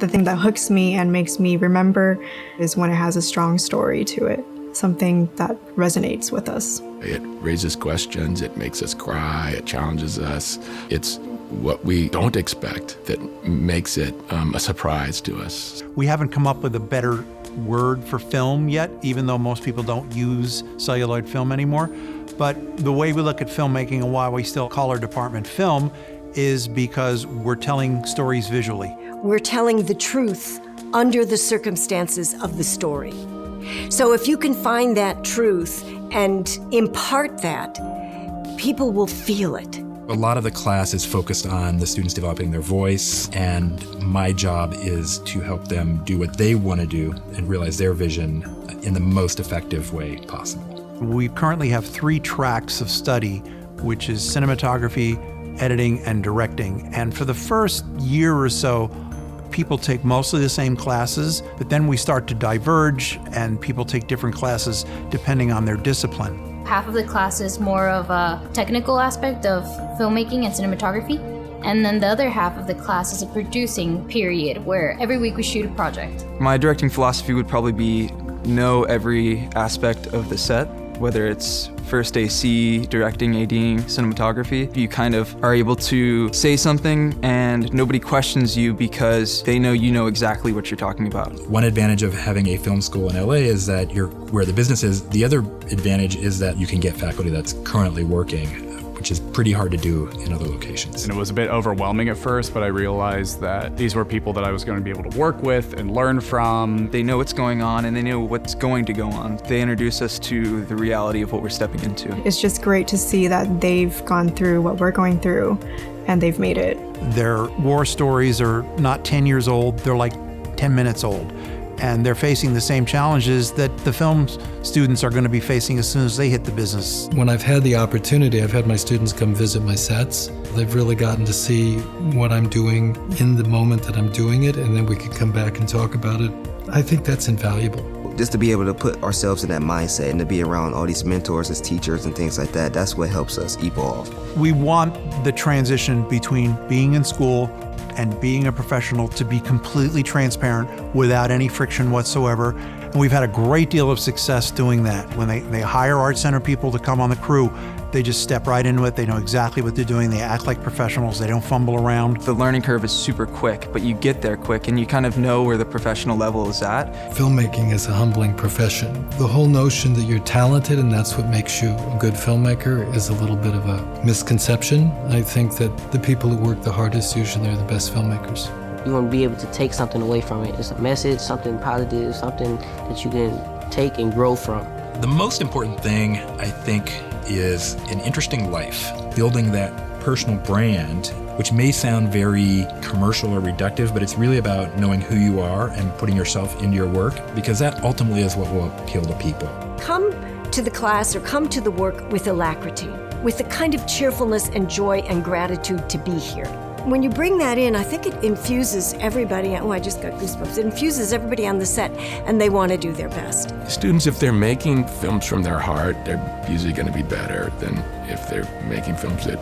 The thing that hooks me and makes me remember is when it has a strong story to it, something that resonates with us. It raises questions, it makes us cry, it challenges us. It's what we don't expect that makes it a surprise to us. We haven't come up with a better word for film yet, even though most people don't use celluloid film anymore. But the way we look at filmmaking and why we still call our department film is because we're telling stories visually. We're telling the truth under the circumstances of the story. So if you can find that truth and impart that, people will feel it. A lot of the class is focused on the students developing their voice, and my job is to help them do what they want to do and realize their vision in the most effective way possible. We currently have 3 tracks of study, which is cinematography, editing, and directing. And for the first year or so, people take mostly the same classes, but then we start to diverge and people take different classes depending on their discipline. Half of the class is more of a technical aspect of filmmaking and cinematography. And then the other half of the class is a producing period where every week we shoot a project. My directing philosophy would probably be know every aspect of the set, whether it's first AC, directing, ADing, cinematography. You kind of are able to say something and nobody questions you because they know you know exactly what you're talking about. One advantage of having a film school in LA is that you're where the business is. The other advantage is that you can get faculty that's currently working, which is pretty hard to do in other locations. And it was a bit overwhelming at first, but I realized that these were people that I was going to be able to work with and learn from. They know what's going on and they know what's going to go on. They introduce us to the reality of what we're stepping into. It's just great to see that they've gone through what we're going through and they've made it. Their war stories are not 10 years old, they're like 10 minutes old. And they're facing the same challenges that the film students are going to be facing as soon as they hit the business. When I've had the opportunity, I've had my students come visit my sets. They've really gotten to see what I'm doing in the moment that I'm doing it, and then we can come back and talk about it. I think that's invaluable. Just to be able to put ourselves in that mindset and to be around all these mentors as teachers and things like that, that's what helps us evolve. We want the transition between being in school and being a professional to be completely transparent without any friction whatsoever. And we've had a great deal of success doing that. When they hire ArtCenter people to come on the crew, they just step right into it. They know exactly what they're doing. They act like professionals. They don't fumble around. The learning curve is super quick, but you get there quick and you kind of know where the professional level is at. Filmmaking is a humbling profession. The whole notion that you're talented and that's what makes you a good filmmaker is a little bit of a misconception. I think that the people who work the hardest usually are the best filmmakers. You want to be able to take something away from it. It's a message, something positive, something that you can take and grow from. The most important thing, I think, is an interesting life. Building that personal brand, which may sound very commercial or reductive, but it's really about knowing who you are and putting yourself into your work, because that ultimately is what will appeal to people. Come to the class or come to the work with alacrity, with the kind of cheerfulness and joy and gratitude to be here. When you bring that in, I think it infuses everybody, I just got goosebumps, it infuses everybody on the set and they want to do their best. Students, if they're making films from their heart, they're usually going to be better than if they're making films that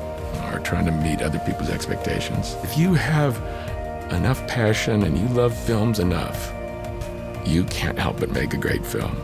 are trying to meet other people's expectations. If you have enough passion and you love films enough, you can't help but make a great film.